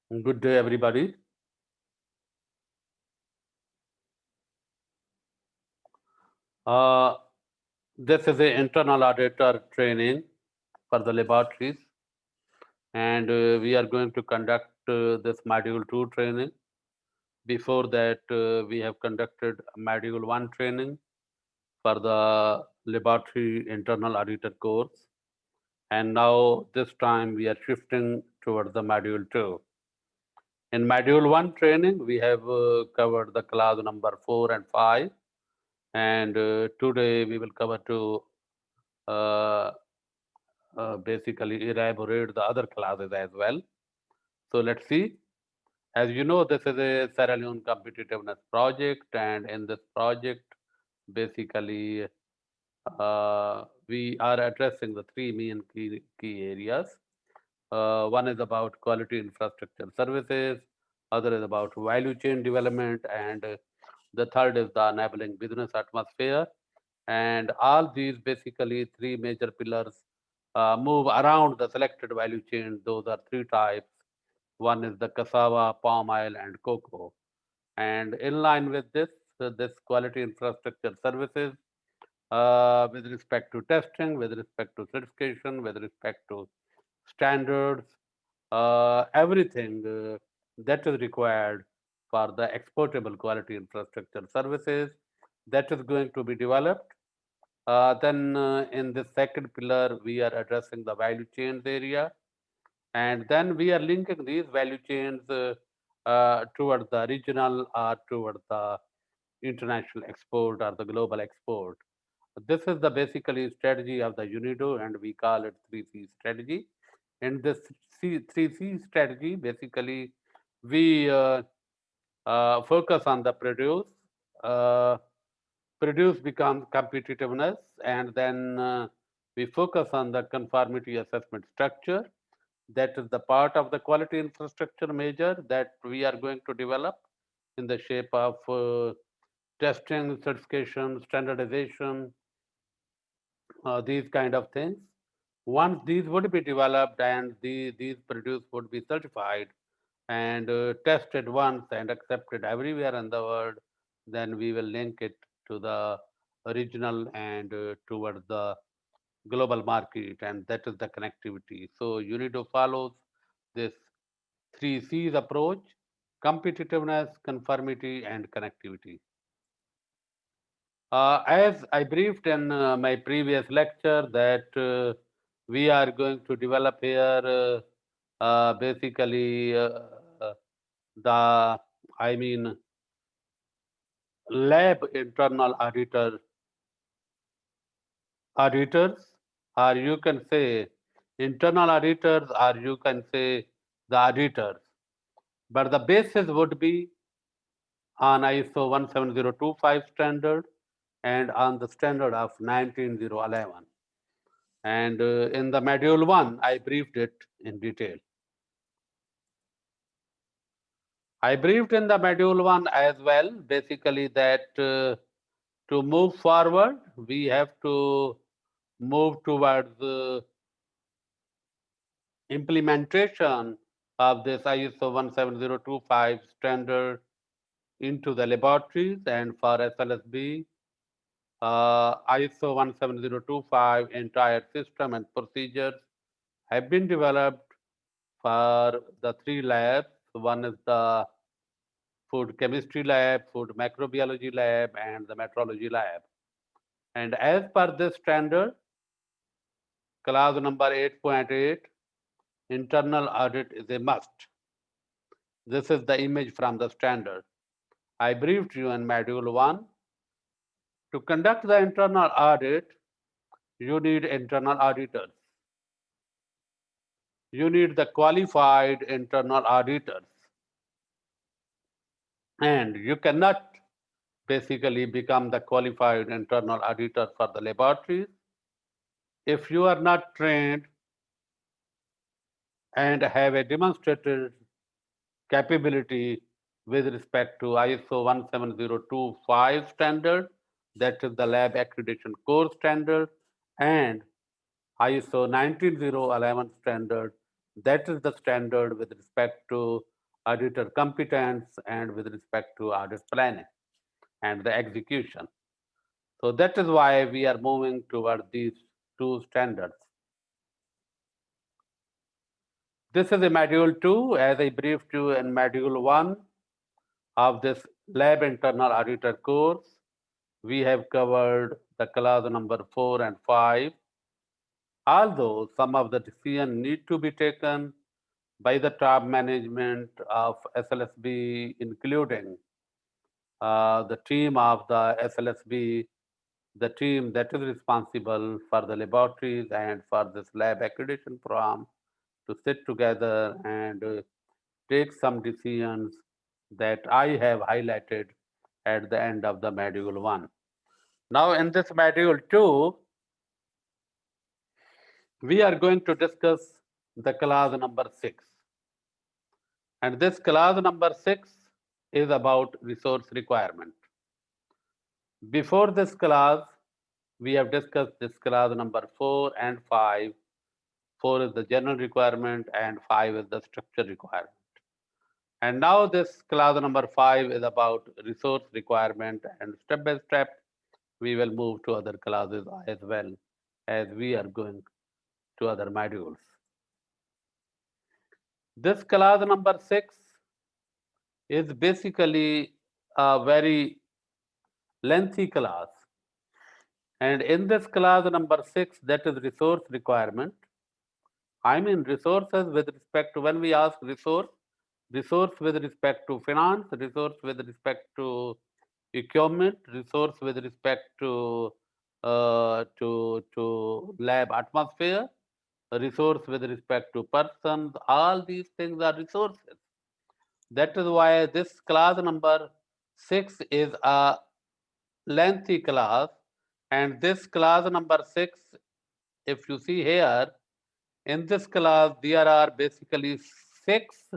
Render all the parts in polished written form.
Good day, everybody. Uh, this is the internal auditor training for the laboratories, and we are going to conduct this module 2 training. Before that, we have conducted module 1 training for the laboratory internal auditor course, and now this time we are shifting towards the module 2. In module 1 training, we have covered the class number 4 and 5, and today we will cover to uh, basically elaborate the other classes as well. So let's see. As you know, this is a Sierra Leone competitiveness project, and in this project, basically, we are addressing the three main key areas. One is about quality infrastructure services, other is about value chain development, and the third is the enabling business atmosphere. And all these basically three major pillars move around the selected value chain. Those are three types. One is the cassava, palm oil, and cocoa. And in line with this quality infrastructure services, with respect to testing, with respect to certification, with respect to standards, everything that is required for the exportable quality infrastructure services that is going to be developed. Then in the second pillar, we are addressing the value chains area, and then we are linking these value chains towards the regional or towards the international export or the global export. This is the basically strategy of the UNIDO, and we call it 3C strategy. In this 3C strategy, basically, we focus on the produce. Uh, Produce becomes competitiveness, and then we focus on the conformity assessment structure. That is the part of the quality infrastructure measure that we are going to develop in the shape of testing, certification, standardization, these kind of things. Once these would be developed and these produce would be certified and tested once and accepted everywhere in the world, then we will link it to the regional and towards the global market, and that is the connectivity. So UNIDO follows this three C's approach: competitiveness, conformity, and connectivity. As I briefed in my previous lecture, that we are going to develop here basically the, I mean, lab internal auditors, or you can say internal auditors, or you can say the auditors. But the basis would be on ISO 17025 standard and on the standard of 19011. And in the module 1, I briefed it in detail. I briefed in the module 1 as well, basically that to move forward, we have to move towards implementation of this ISO 17025 standard into the laboratories, and for SLSB, ISO 17025 entire system and procedures have been developed for the three labs. One is the food chemistry lab, food microbiology lab, and the metrology lab. And as per this standard, clause number 8.8, internal audit is a must. This is the image from the standard. I briefed you in module 1. To conduct the internal audit, you need internal auditors. You need the qualified internal auditors. And you cannot basically become the qualified internal auditor for the laboratories if you are not trained and have a demonstrated capability with respect to ISO 17025 standard, that is the lab accreditation core standard, and ISO 19011 standard, that is the standard with respect to auditor competence, and with respect to audit planning and the execution. So that is why we are moving toward these two standards. This is a module 2, as I briefed you in module 1 of this lab internal auditor course. We have covered the class number 4 and 5. Although some of the decisions need to be taken by the top management of SLSB, including the team of the SLSB, the team that is responsible for the laboratories and for this lab accreditation program, to sit together and take some decisions that I have highlighted at the end of the module 1. Now in this module 2, we are going to discuss the class number 6. And this class number 6 is about resource requirement. Before this class, we have discussed this class number 4 and 5. 4 is the general requirement and 5 is the structure requirement. And now this class number 5 is about resource requirement, and step by step, we will move to other classes as well, as we are going to other modules. This class number 6 is basically a very lengthy class. And in this class number 6, that is resource requirement, I mean resources with respect to, when we ask resource with respect to finance, resource with respect to equipment, resource with respect to lab atmosphere, resource with respect to persons. All these things are resources. That is why this class number 6 is a lengthy class, and this class number 6, if you see here, in this class there are basically 6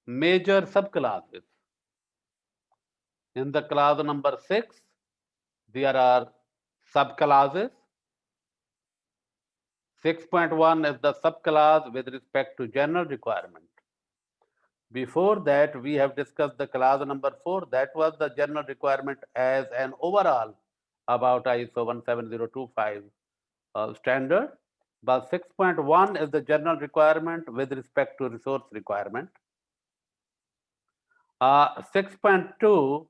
major subclasses. In the class number 6, there are subclasses. 6.1 is the subclass with respect to general requirement. Before that, we have discussed the class number 4. That was the general requirement as an overall about ISO 17025 standard. But 6.1 is the general requirement with respect to resource requirement. 6.2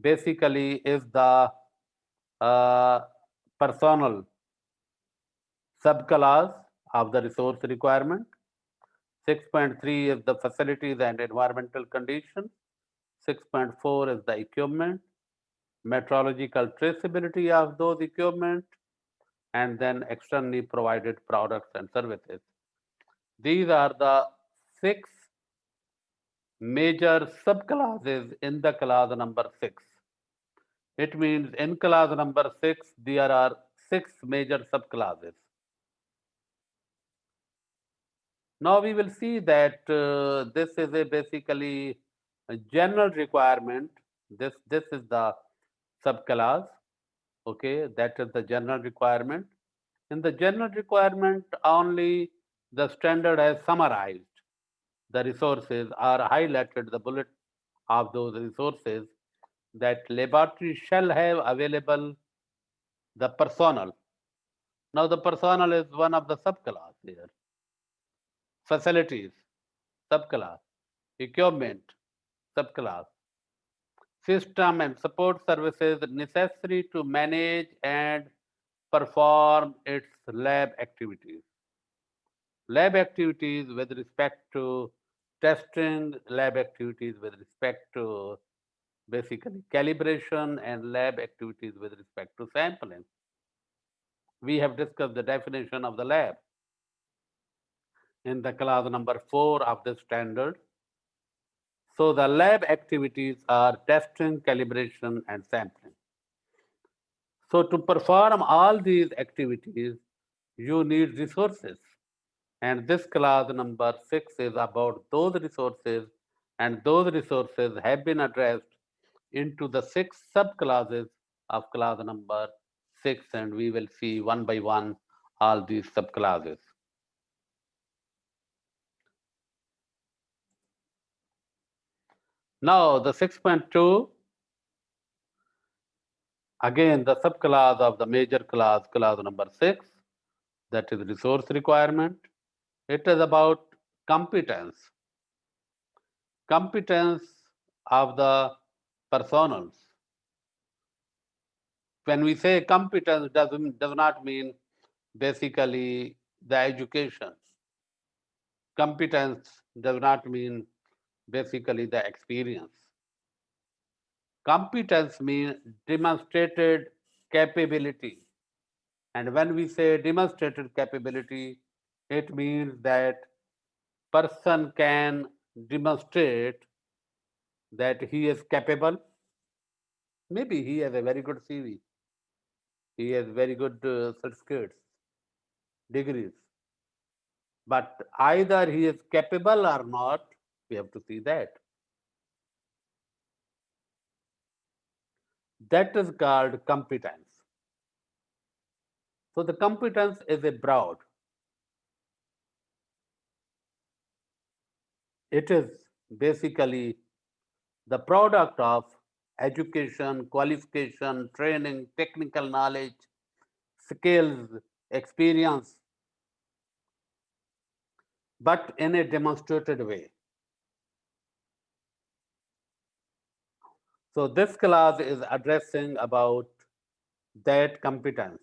basically is the personal subclass of the resource requirement. 6.3 is the facilities and environmental conditions. 6.4 is the equipment, metrological traceability of those equipment, and then externally provided products and services. These are the 6 major subclasses in the class number 6. It means in class number 6, there are 6 major subclasses. Now we will see that this is a basically a general requirement. This is the subclass. Okay, that is the general requirement. In the general requirement, only the standard has summarized the resources or highlighted the bullet of those resources that laboratory shall have available the personnel. Now the personnel is one of the subclass here. Facilities, subclass. Equipment, subclass. System and support services necessary to manage and perform its lab activities. Lab activities with respect to testing, lab activities with respect to basically calibration, and lab activities with respect to sampling. We have discussed the definition of the lab in the class number 4 of the standard. So the lab activities are testing, calibration, and sampling. So to perform all these activities, you need resources. And this class number 6 is about those resources, and those resources have been addressed into the 6 subclasses of class number 6, and we will see one by one all these subclasses. Now the 6.2, again the subclass of the major class, class number 6, that is resource requirement. It is about competence, competence of the personals. When we say competence, does not mean basically the education. Competence does not mean basically the experience. Competence means demonstrated capability. And when we say demonstrated capability, it means that person can demonstrate that he is capable. Maybe he has a very good CV, he has very good certificates, degrees, but either he is capable or not, we have to see that. That is called competence. So the competence is a broad. It is basically the product of education, qualification, training, technical knowledge, skills, experience, but in a demonstrated way. So this class is addressing about that competence.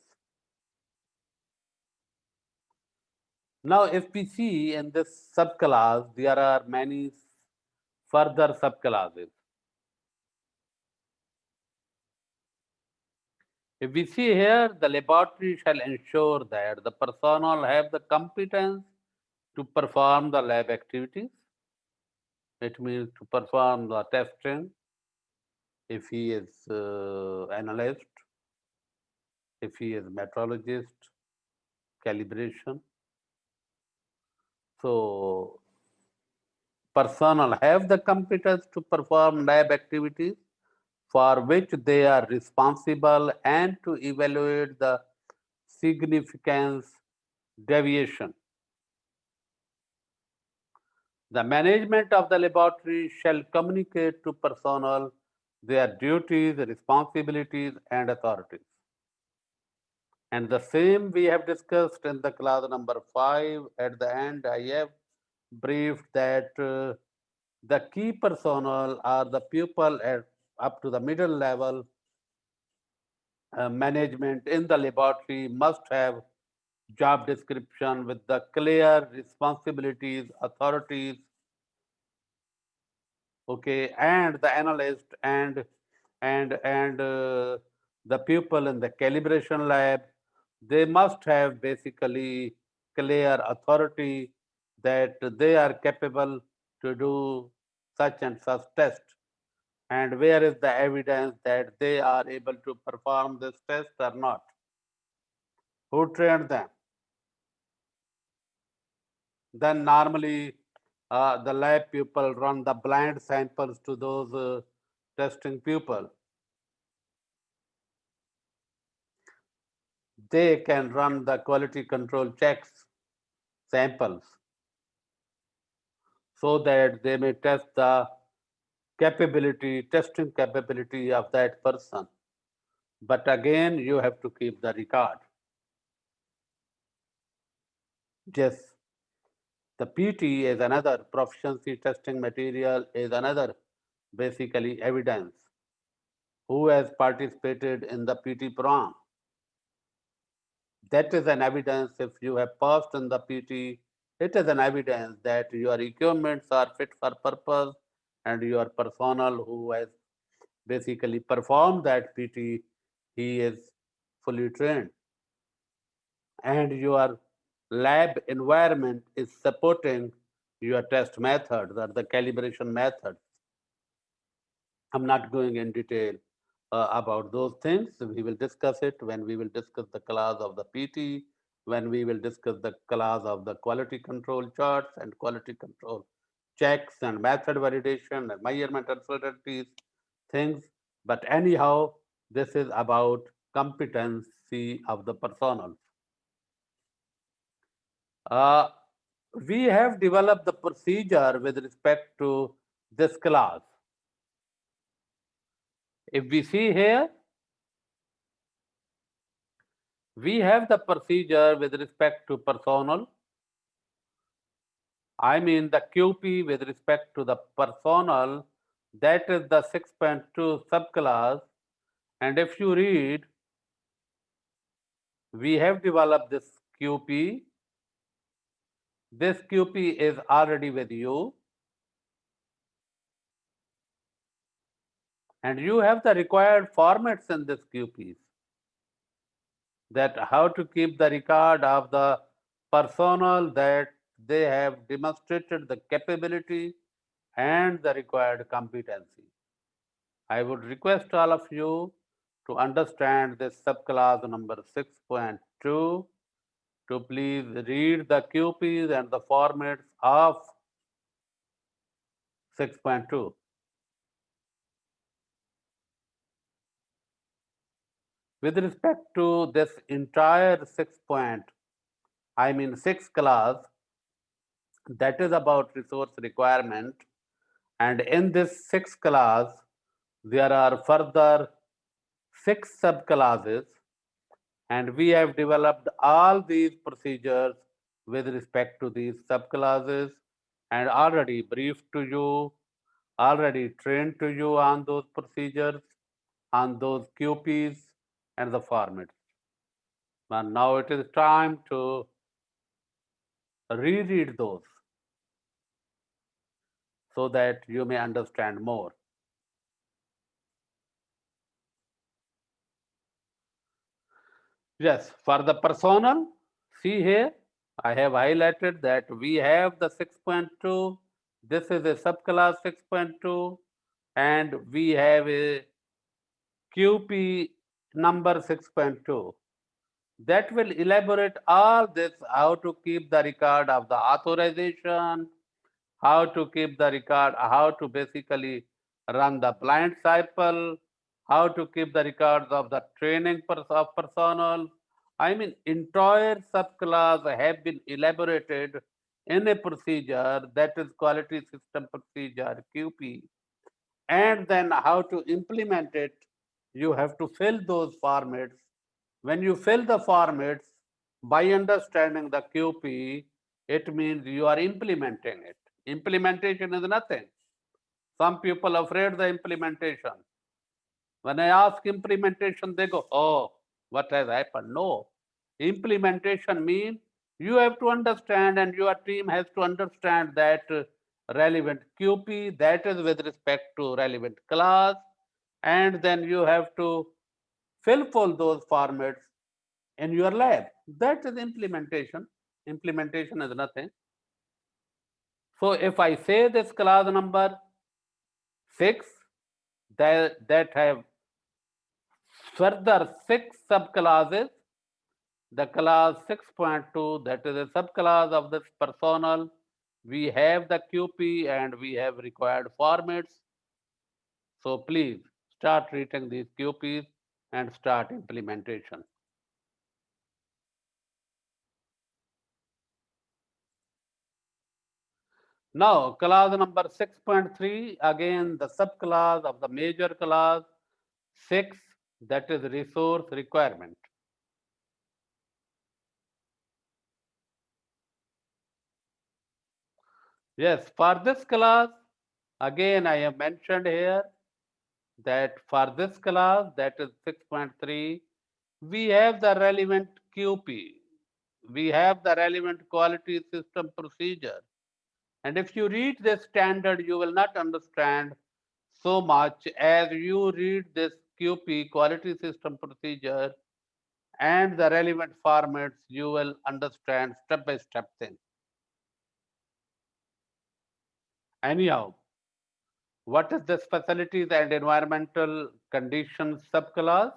Now, if we see in this subclass, there are many further subclasses. If we see here, the laboratory shall ensure that the personnel have the competence to perform the lab activities. It means to perform the testing, if he is analyst, if he is metrologist, calibration. So personnel have the competence to perform lab activities for which they are responsible and to evaluate the significance deviation. The management of the laboratory shall communicate to personnel their duties, responsibilities, and authorities. And the same we have discussed in the class number 5. At the end, I have briefed that the key personnel are the people at up to the middle level. Management in the laboratory must have job description with the clear responsibilities, authorities, okay, and the analyst and the people in the calibration lab, they must have basically clear authority that they are capable to do such and such test, and where is the evidence that they are able to perform this test or not, who trained them. Then normally the lab people run the blind samples to those testing people. They can run the quality control checks samples so that they may test the capability, testing capability of that person. But again, you have to keep the record. Yes, the PT is another proficiency testing material, is another basically evidence. Who has participated in the PT program? That is an evidence. If you have passed in the PT, it is an evidence that your equipments are fit for purpose and your personnel who has basically performed that PT, he is fully trained. And your lab environment is supporting your test methods or the calibration methods. I'm not going in detail about those things. We will discuss it when we will discuss the class of the PT, when we will discuss the class of the quality control charts and quality control checks and method validation and measurement uncertainties things. But anyhow, this is about competency of the personnel. Uh, we have developed the procedure with respect to this class. If we see here, we have the procedure with respect to personnel. I mean the QP with respect to the personnel, that is the 6.2 subclass. And if you read, we have developed this QP. This QP is already with you. And you have the required formats in this QPs, that how to keep the record of the personnel that they have demonstrated the capability and the required competency. I would request all of you to understand this subclass number 6.2, to please read the QPs and the formats of 6.2. With respect to this entire 6 class, that is about resource requirement. And in this 6 class, there are further 6 subclasses, and we have developed all these procedures with respect to these subclasses and already briefed to you, already trained to you on those procedures, on those QPs and the formats. And now it is time to reread those so that you may understand more. Yes, for the personnel, see here, I have highlighted that we have the 6.2, this is a subclass 6.2, and we have a QP number 6.2. That will elaborate all this, how to keep the record of the authorization, how to keep the record, how to basically run the blind cycle, how to keep the records of the training of personnel. I mean, entire subclass have been elaborated in a procedure, that is quality system procedure, QP. And then how to implement it, you have to fill those formats. When you fill the formats, by understanding the QP, it means you are implementing it. Implementation is nothing. Some people are afraid of the implementation. When I ask implementation, they go, oh, what has happened? No. Implementation means you have to understand, and your team has to understand that relevant QP, that is with respect to relevant class, and then you have to fill those formats in your lab. That is implementation. Implementation is nothing. So if I say this class number 6, that have further 6 subclasses, the class 6.2, that is a subclass of this personnel, we have the QP and we have required formats. So please start reading these QPs and start implementation. Now, class number 6.3, again the subclass of the major class 6, that is resource requirement. Yes, for this class, again I have mentioned here that for this class, that is 6.3, we have the relevant QP, we have the relevant quality system procedure. And if you read this standard, you will not understand so much as you read this QP, quality system procedure, and the relevant formats, you will understand step-by-step thing. Anyhow, what is this facilities and environmental conditions subclass?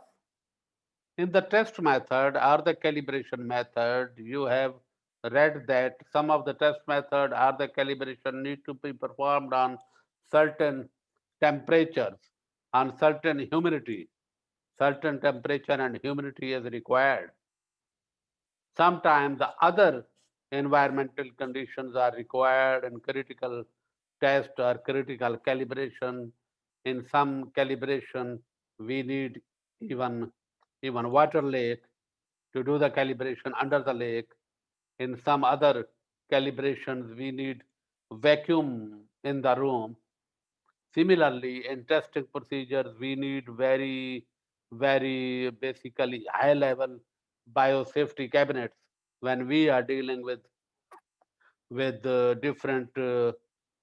In the test method or the calibration method, you have read that some of the test method or the calibration need to be performed on certain temperatures, on certain humidity. Certain temperature and humidity is required. Sometimes the other environmental conditions are required in critical test or critical calibration. In some calibration, we need even water lake to do the calibration under the lake. In some other calibrations, we need vacuum in the room. Similarly, in testing procedures, we need very basically high level biosafety cabinets when we are dealing with different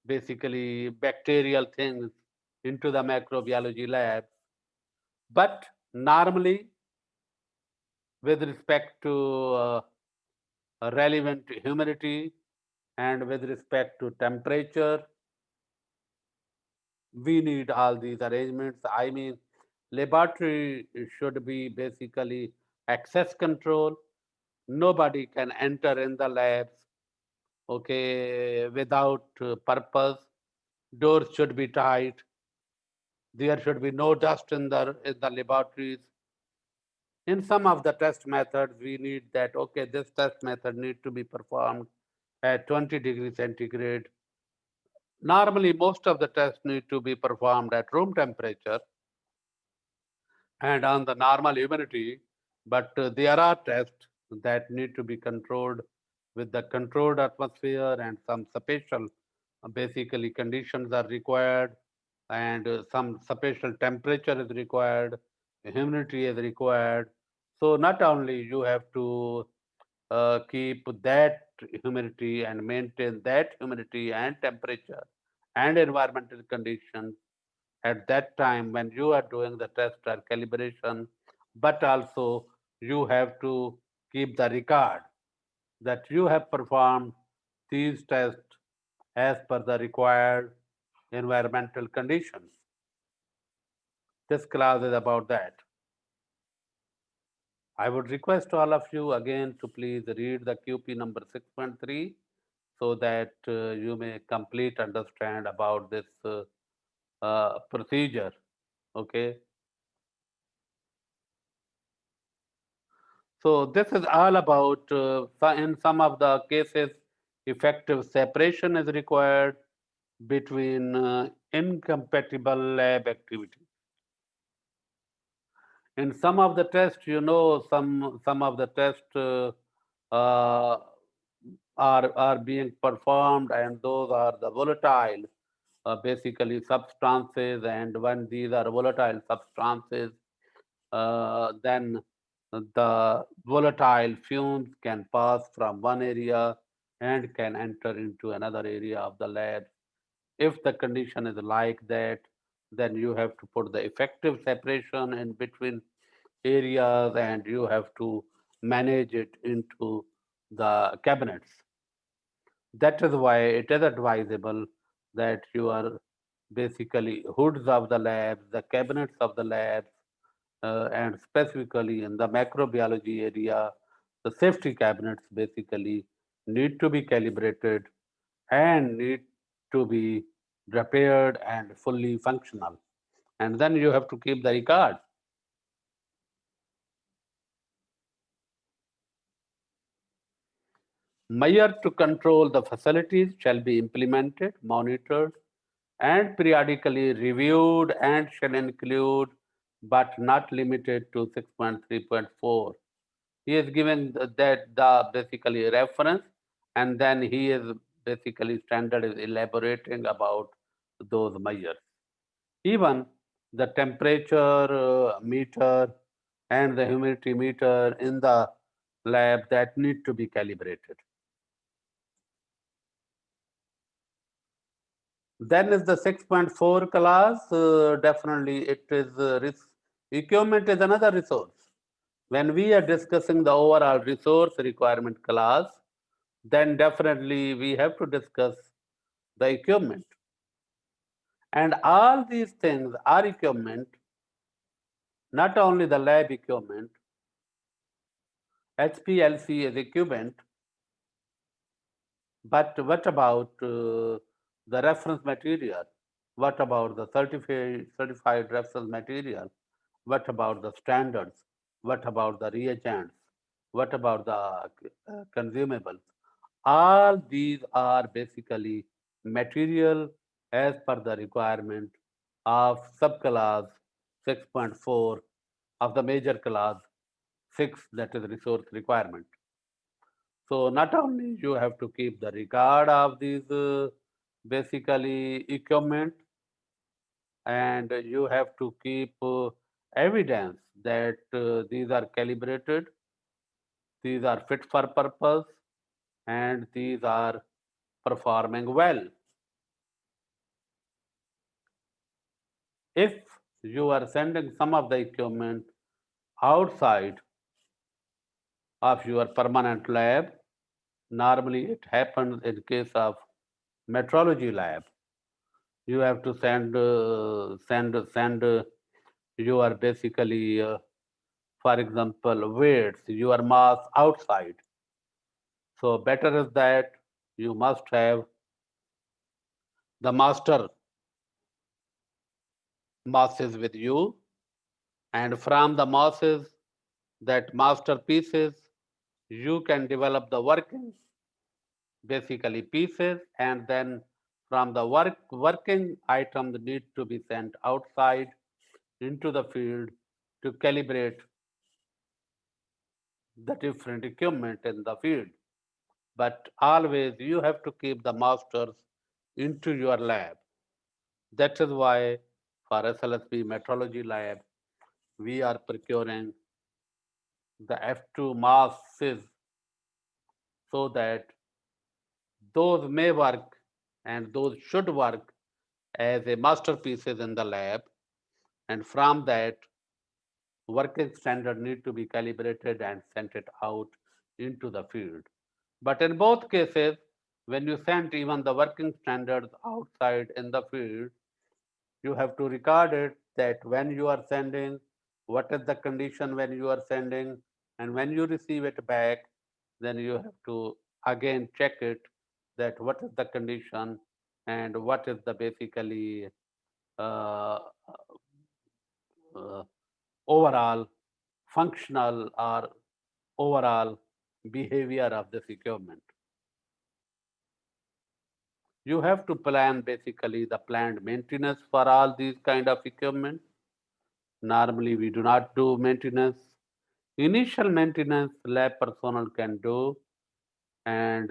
basically bacterial things into the microbiology lab. But normally, with respect to relevant humidity and with respect to temperature, we need all these arrangements. I mean, laboratory should be basically access control. Nobody can enter in the labs, okay, without purpose. Doors should be tight. There should be no dust in the laboratories. In some of the test methods, we need that, okay, this test method need to be performed at 20 degrees centigrade. Normally, most of the tests need to be performed at room temperature and on the normal humidity, but there are tests that need to be controlled with the controlled atmosphere, and some special basically conditions are required, and some special temperature is required, humidity is required. So not only you have to keep that humidity and maintain that humidity and temperature and environmental conditions at that time when you are doing the test or calibration, but also you have to keep the record that you have performed these tests as per the required environmental conditions. This class is about that. I would request all of you again to please read the QP number 6.3 so that you may complete understand about this procedure. Okay. So this is all about, in some of the cases, effective separation is required between incompatible lab activities. In some of the tests, some of the tests uh, are being performed, and those are the volatile, basically substances. And when these are volatile substances, then the volatile fumes can pass from one area and can enter into another area of the lab. If the condition is like that, then you have to put the effective separation in between areas, and you have to manage it into the cabinets. That is why it is advisable that you are basically hoods of the labs, the cabinets of the labs, and specifically in the macrobiology area, the safety cabinets basically need to be calibrated and need to be repaired and fully functional. And then you have to keep the record. Measures to control the facilities shall be implemented, monitored, and periodically reviewed, and shall include but not limited to 6.3.4. He is given that the basically reference, and then he is basically standard is elaborating about those measures. Even the temperature meter and the humidity meter in the lab that need to be calibrated. Then is the 6.4 class. Definitely, it is equipment is another resource. When we are discussing the overall resource requirement class, then definitely we have to discuss the equipment. And all these things are equipment, not only the lab equipment. HPLC is equipment, but what about the reference material? What about the certified reference material? What about the standards? What about the reagents? What about the consumables? All these are basically material as per the requirement of subclass 6.4 of the major clause 6, that is resource requirement. So not only you have to keep the record of these basically equipment, and you have to keep evidence that these are calibrated, these are fit for purpose, and these are performing well. If you are sending some of the equipment outside of your permanent lab, normally it happens in case of metrology lab. You have to send your basically, for example, weights, your mass outside. So better is that you must have the master masses with you, and from the masses, that masterpieces, you can develop the working basically pieces, and then from the working items need to be sent outside into the field to calibrate the different equipment in the field. But always you have to keep the masters into your lab. That is why for SLSP metrology lab, we are procuring the F2 masses so that those may work and those should work as a masterpieces in the lab, and from that working standard need to be calibrated and sent it out into the field. But in both cases, when you send even the working standards outside in the field, you have to record it that when you are sending, what is the condition when you are sending, and when you receive it back, then you have to again check it that what is the condition and what is the basically uh, uh, overall functional or overall behavior of this equipment. You have to plan basically the planned maintenance for all these kind of equipment. Normally, we do not do maintenance. Initial maintenance lab personnel can do, and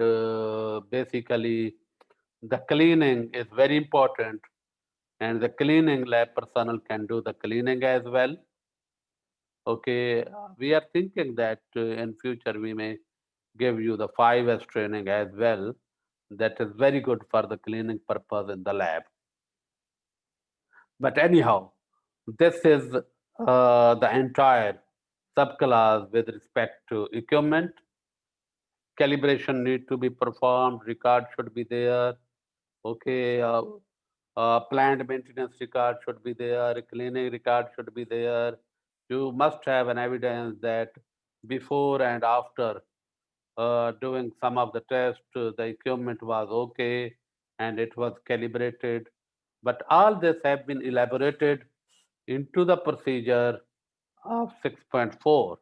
basically the cleaning is very important, and the cleaning lab personnel can do the cleaning as well. Okay, we are thinking that in future we may give you the 5S training as well. That is very good for the cleaning purpose in the lab. But anyhow, this is the entire subclass with respect to equipment. Calibration need to be performed, record should be there. Okay, planned maintenance record should be there, cleaning record should be there. You must have an evidence that before and after doing some of the tests, the equipment was okay and it was calibrated. But all this have been elaborated into the procedure of 6.4.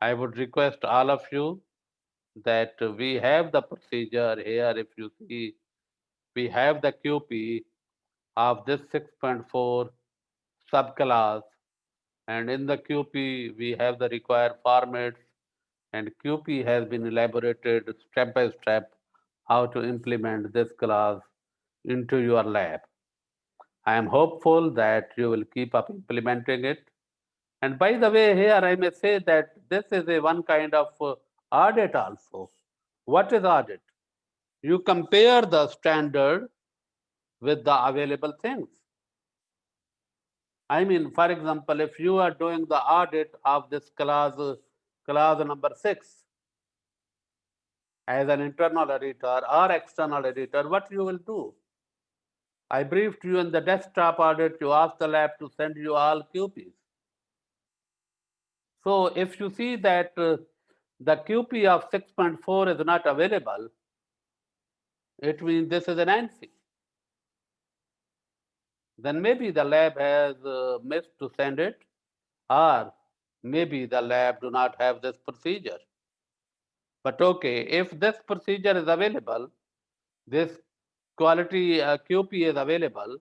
I would request all of you that we have the procedure here. If you see, we have the QP of this 6.4 subclass, and in the QP we have the required formats, and QP has been elaborated step by step how to implement this class into your lab. I am hopeful that you will keep up implementing it. And by the way, here I may say that this is a one kind of audit also. What is audit? You compare the standard with the available things. I mean, for example, if you are doing the audit of this class number 6 as an internal editor or external editor, what you will do? I briefed you in the desktop audit, you ask the lab to send you all QPs. So if you see that the QP of 6.4 is not available, it means this is an ANSI. Then maybe the lab has missed to send it, or maybe the lab do not have this procedure. But okay, if this procedure is available, this quality QP is available,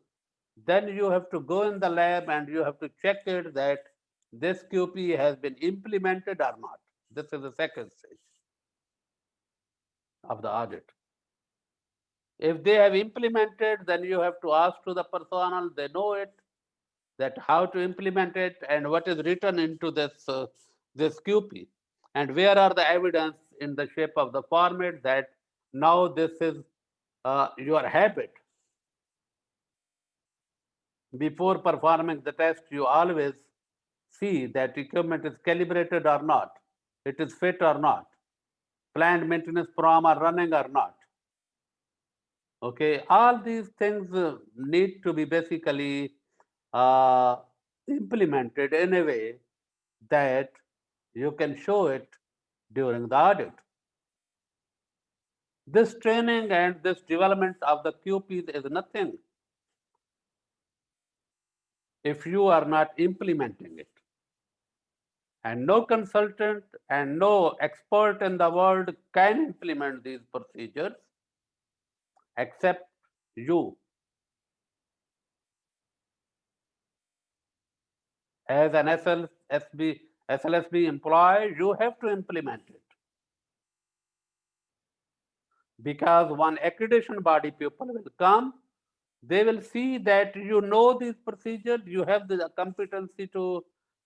Then you have to go in the lab and you have to check it that this QP has been implemented or not. This is the second stage of the audit. If they have implemented, then you have to ask to the personnel, they know it, that how to implement it and what is written into this QP, and where are the evidence in the shape of the format that now this is your habit. Before performing the test, you always see that equipment is calibrated or not, it is fit or not, planned maintenance program are running or not. Okay, all these things need to be basically uh, implemented in a way that you can show it during the audit. This training and this development of the QPs is nothing if you are not implementing it. And no consultant and no expert in the world can implement these procedures except you. As an SLSB employee, you have to implement it. Because one accreditation body people will come, they will see that you know these procedures, you have the competency to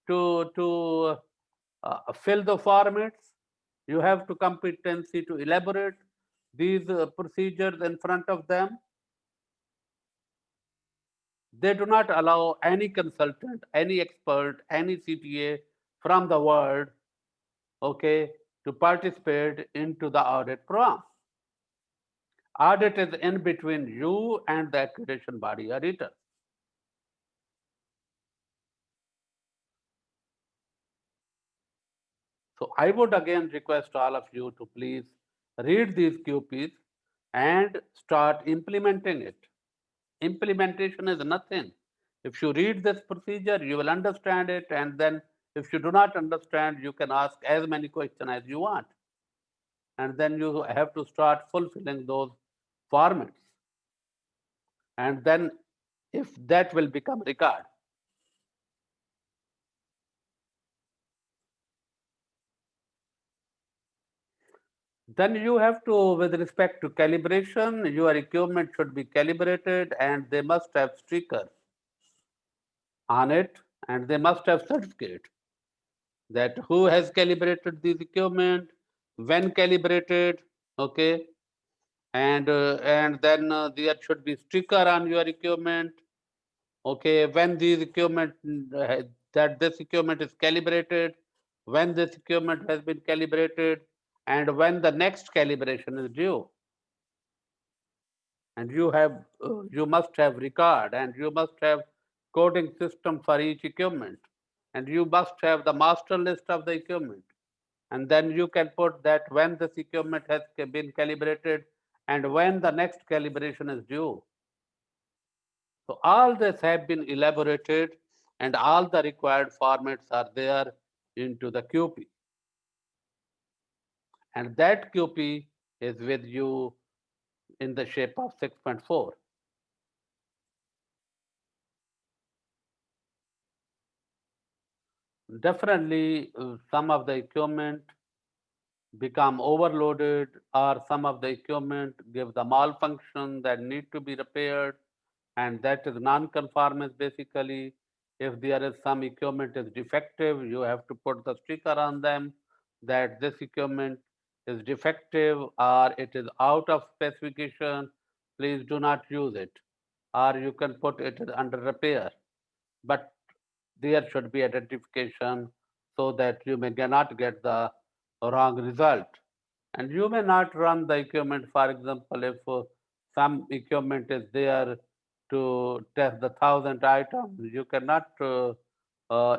fill the formats, you have to competency to elaborate these procedures in front of them. They do not allow any consultant, any expert, any CTA from the world, okay, to participate into the audit program. Audit is in between you and the accreditation body auditor. So I would again request all of you to please read these QPs and start implementing it. Implementation is nothing. If you read this procedure, you will understand it, and then if you do not understand, you can ask as many questions as you want. And then you have to start fulfilling those formats. And then if that will become record. Then you have to, with respect to calibration, your equipment should be calibrated and they must have stickers on it and they must have certificate that who has calibrated this equipment, when calibrated, okay, and then there should be sticker on your equipment, okay, when these equipment that this equipment is calibrated, when this equipment has been calibrated, and when the next calibration is due. And you must have record and you must have coding system for each equipment, and you must have the master list of the equipment, and then you can put that when this equipment has been calibrated and when the next calibration is due. So all this have been elaborated and all the required formats are there into the QP, and that QP is with you in the shape of 6.4. Definitely, some of the equipment become overloaded or some of the equipment give the malfunction that need to be repaired, and that is non-conformance basically. If there is some equipment is defective, you have to put the sticker on them that this equipment is defective or it is out of specification, please do not use it, or you can put it under repair. But there should be identification so that you may not get the wrong result. And you may not run the equipment, for example, if some equipment is there to test the 1,000 items, you cannot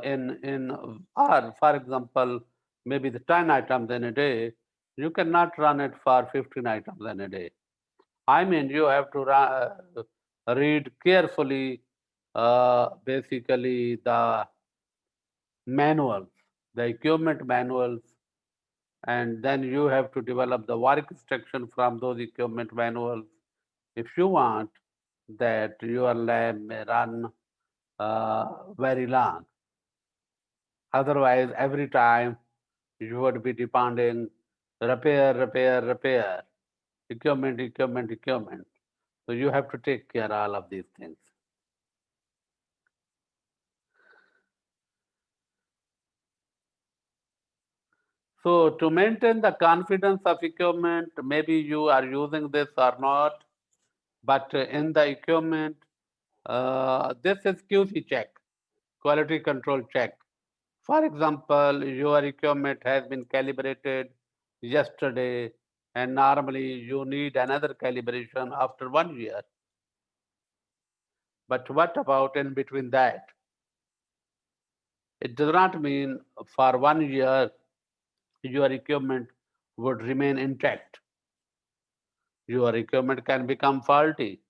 in or for example, maybe the 10 items in a day, you cannot run it for 15 items in a day. I mean, you have to read carefully, basically the manuals, the equipment manuals, and then you have to develop the work instruction from those equipment manuals if you want that your lab may run very long. Otherwise, every time you would be demanding repair, equipment. So you have to take care of all of these things. So to maintain the confidence of equipment, maybe you are using this or not, but in the equipment, this is QC check, quality control check. For example, your equipment has been calibrated yesterday, and normally you need another calibration after 1 year. But what about in between that? It does not mean for 1 year your equipment would remain intact. Your equipment can become faulty,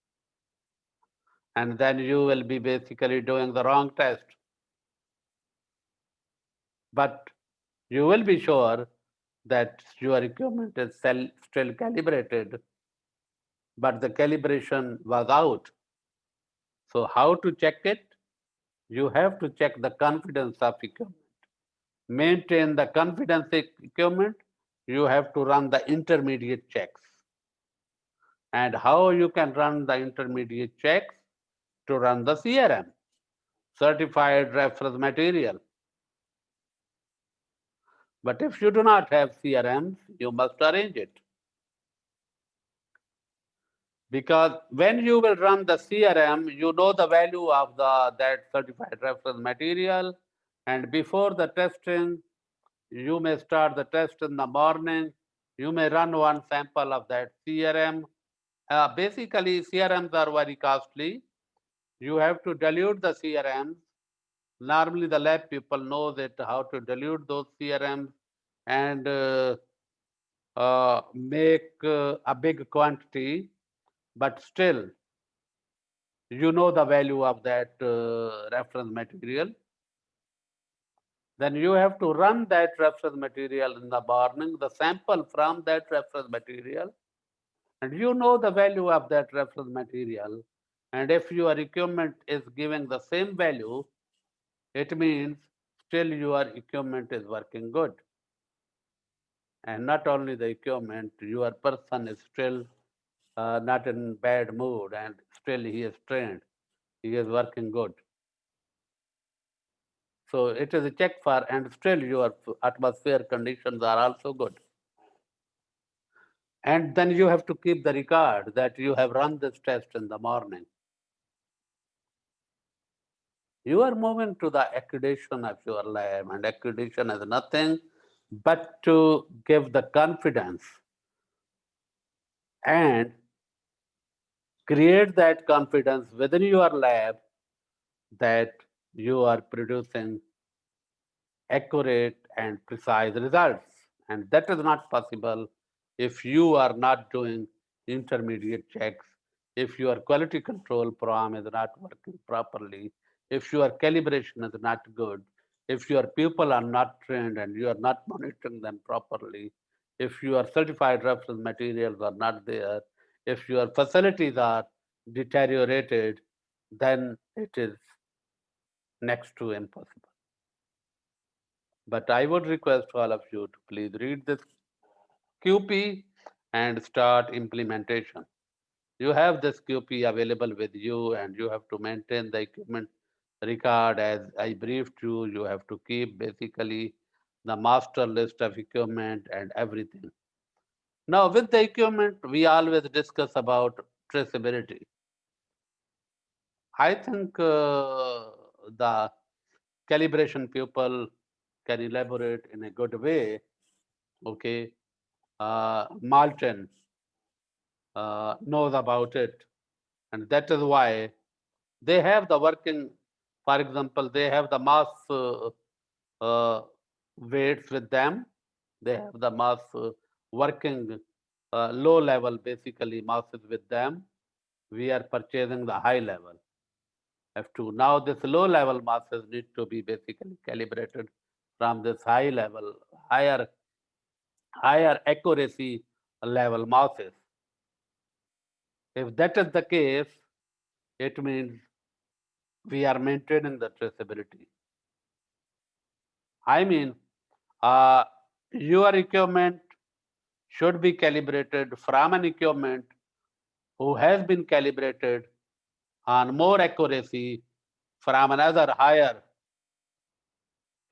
and then you will be basically doing the wrong test. But you will be sure that your equipment is still calibrated, but the calibration was out. So how to check it? You have to check the confidence of equipment. Maintain the confidence equipment, you have to run the intermediate checks. And how you can run the intermediate checks? To run the CRM, certified reference material. But if you do not have CRMs, you must arrange it. Because when you will run the CRM, you know the value of that certified reference material. And before the testing, you may start the test in the morning. You may run one sample of that CRM. Basically, CRMs are very costly. You have to dilute the CRMs. Normally, the lab people know that how to dilute those CRMs and make a big quantity, but still you know the value of that reference material. Then you have to run that reference material in the morning, the sample from that reference material, and you know the value of that reference material. And if your equipment is giving the same value, it means still your equipment is working good. And not only the equipment, your person is still not in bad mood and still he is trained. He is working good. So it is a check for, and still your atmosphere conditions are also good. And then you have to keep the record that you have run this test in the morning. You are moving to the accreditation of your lab, and accreditation is nothing but to give the confidence and create that confidence within your lab that you are producing accurate and precise results. And that is not possible if you are not doing intermediate checks, if your quality control program is not working properly, if your calibration is not good, if your people are not trained and you are not monitoring them properly, if your certified reference materials are not there, if your facilities are deteriorated, then it is next to impossible. But I would request all of you to please read this QP and start implementation. You have this QP available with you and you have to maintain the equipment record as I briefed you. You have to keep basically the master list of equipment and everything. Now with the equipment, we always discuss about traceability. I think the calibration people can elaborate in a good way. Okay, Malton knows about it, and that is why they have the working. For example, they have the mass uh, weights with them. They have the mass working low level, basically masses with them. We are purchasing the high level F2. Now this low level masses need to be basically calibrated from this higher accuracy level masses. If that is the case, it means we are maintaining the traceability. I mean, uh, your equipment should be calibrated from an equipment who has been calibrated on more accuracy from another higher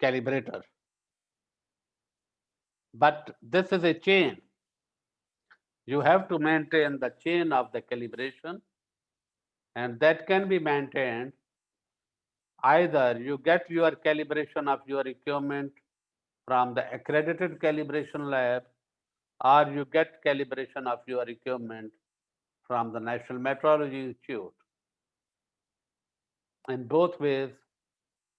calibrator. But this is a chain. You have to maintain the chain of the calibration, and that can be maintained either you get your calibration of your equipment from the accredited calibration lab, or you get calibration of your equipment from the National Metrology Institute. In both ways,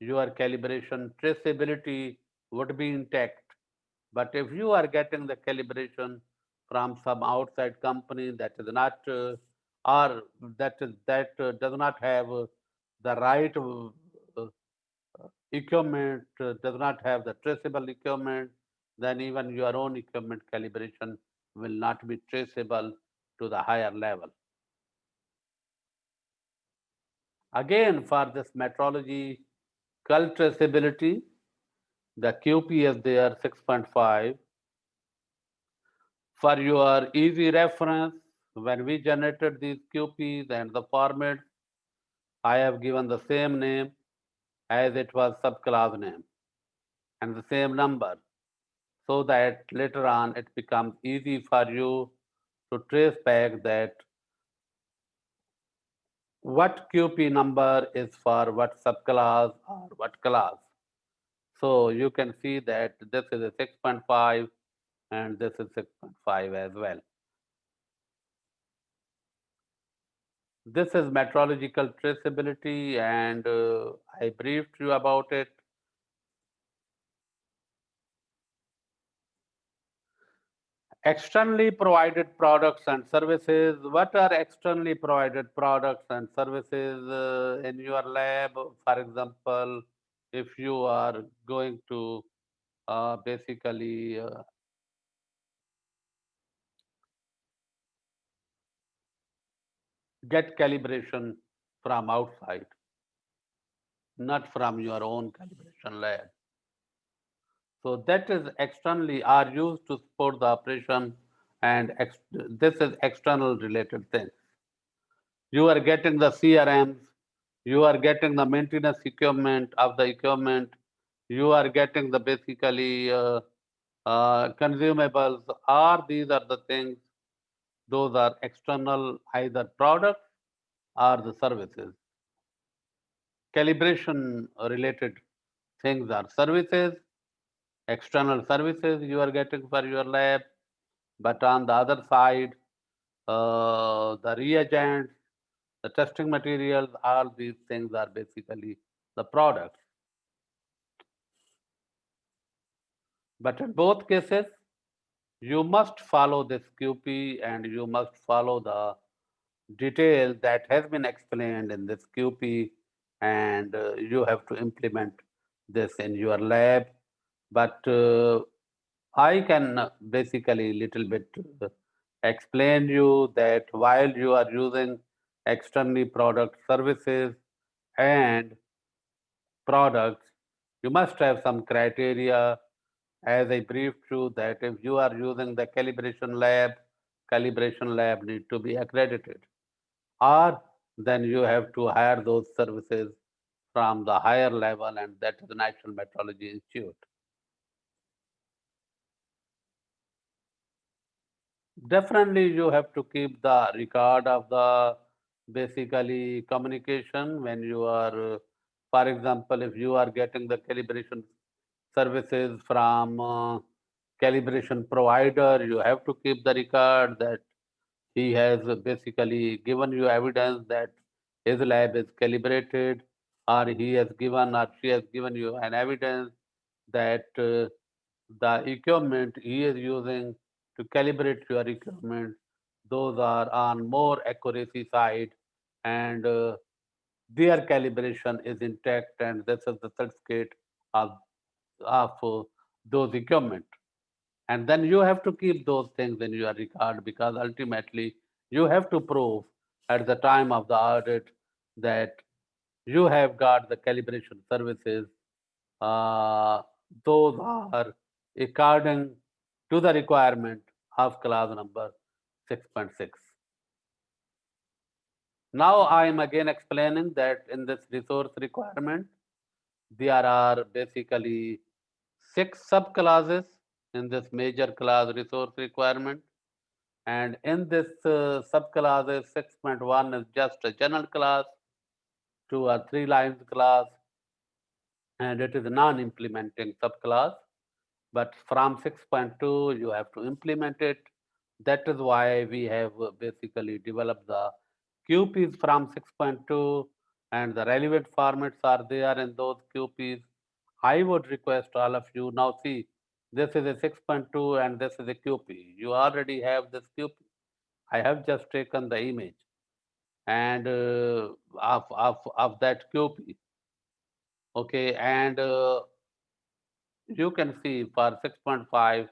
your calibration traceability would be intact. But if you are getting the calibration from some outside company that is not, or that does not have the right equipment, does not have the traceable equipment, then even your own equipment calibration will not be traceable to the higher level. Again, for this metrology cult traceability, the QP is there 6.5. For your easy reference, when we generated these QPs and the formats, I have given the same name as it was subclass name and the same number, so that later on it becomes easy for you to trace back that what QP number is for what subclass or what class. So you can see that this is a 6.5 and this is 6.5 as well. This is metrological traceability, and I briefed you about it. Externally provided products and services. What are externally provided products and services in your lab? For example, if you are going to basically get calibration from outside, not from your own calibration lab. So that is externally are used to support the operation, and this is external related things. You are getting the CRMs, you are getting the maintenance equipment of the equipment, you are getting the basically consumables. Or these are the things, those are external either products or the services. Calibration related things are services, external services you are getting for your lab. But on the other side, the reagents, the testing materials, all these things are basically the products. But in both cases, you must follow this QP and you must follow the detail that has been explained in this QP, and you have to implement this in your lab. But I can basically little bit explain you that while you are using externally product services and products, you must have some criteria, as I briefed you, that if you are using the calibration lab need to be accredited, or then you have to hire those services from the higher level, and that is the National Metrology Institute. Definitely, you have to keep the record of the basically communication when you are, for example, if you are getting the calibration services from calibration provider, you have to keep the record that he has basically given you evidence that his lab is calibrated, or he has given or she has given you an evidence that the equipment he is using to calibrate your equipment, those are on more accuracy side, and their calibration is intact, and this is the certificate of, of those equipment. And then you have to keep those things in your record, because ultimately you have to prove at the time of the audit that you have got the calibration services. Uh, those are according to the requirement of class number 6.6. Now I am again explaining that in this resource requirement, there are basically 6 subclasses in this major class resource requirement. And in this subclasses, 6.1 is just a general class, 2 or 3 lines class, and it is a non-implementing subclass. But from 6.2, you have to implement it. That is why we have basically developed the QPs from 6.2, and the relevant formats are there in those QPs. I would request all of you now see, this is a 6.2 and this is a QP. You already have this QP. I have just taken the image and of that QP. Okay, and you can see for 6.5,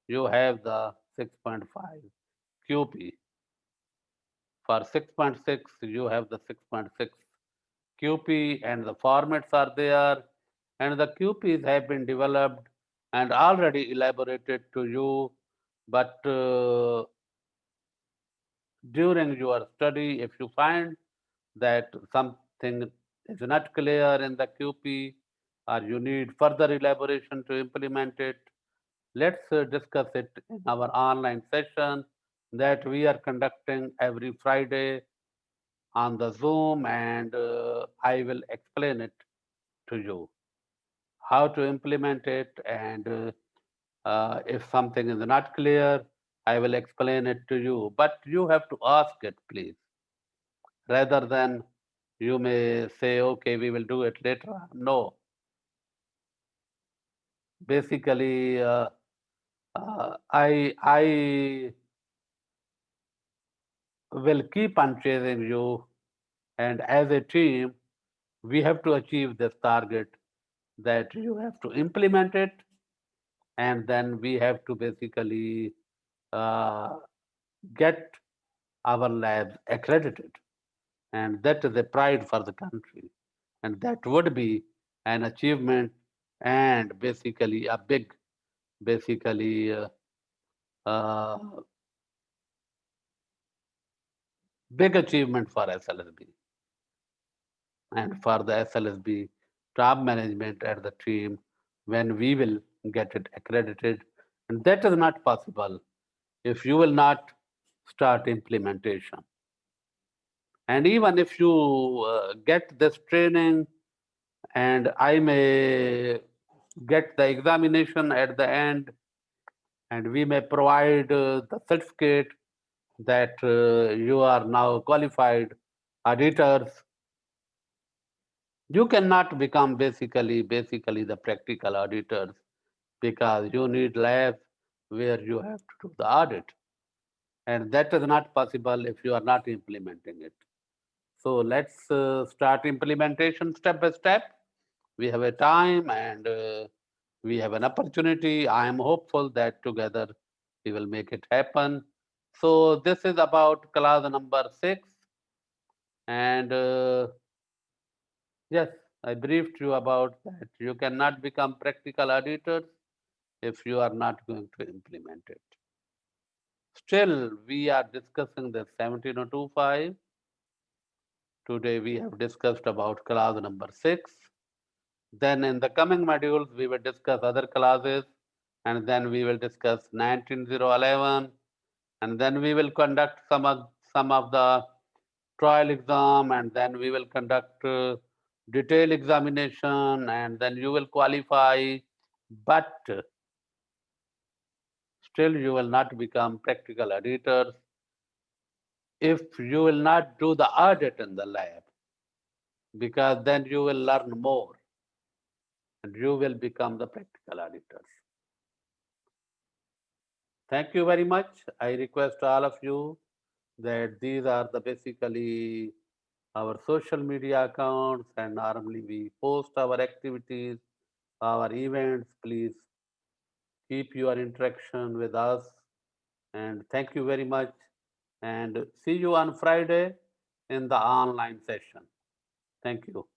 you have the 6.5 QP. For 6.6, you have the 6.6 QP, and the formats are there. And the QPs have been developed and already elaborated to you. But during your study, if you find that something is not clear in the QP or you need further elaboration to implement it, let's discuss it in our online session that we are conducting every Friday on the Zoom, and I will explain it to you how to implement it. And if something is not clear, I will explain it to you. But you have to ask it, please, rather than you may say, okay, we will do it later. No, basically, I will keep on chasing you, and as a team, we have to achieve this target that you have to implement it, and then we have to basically uh, get our labs accredited, and that is a pride for the country, and that would be an achievement and basically a basically uh, big achievement for SLSB and for the SLSB top management at the team when we will get it accredited. And that is not possible if you will not start implementation. And even if you get this training, and I may get the examination at the end, and we may provide the certificate that you are now qualified auditors, you cannot become basically the practical auditors, because you need labs where you have to do the audit, and that is not possible if you are not implementing it. So let's start implementation step by step. We have a time, and we have an opportunity. I am hopeful that together we will make it happen. So this is about class number 6, and yes, I briefed you about that. You cannot become practical auditors if you are not going to implement it. Still, we are discussing the 17025. Today we have discussed about class number 6. Then in the coming modules, we will discuss other classes, and then we will discuss 19011, and then we will conduct some of the trial exam, and then we will conduct detailed examination, and then you will qualify. But still, you will not become practical auditors if you will not do the audit in the lab, because then you will learn more and you will become the practical auditors. Thank you very much. I request all of you that these are the basically our social media accounts, and normally we post our activities, our events. Please keep your interaction with us, and thank you very much, and see you on Friday in the online session. Thank you.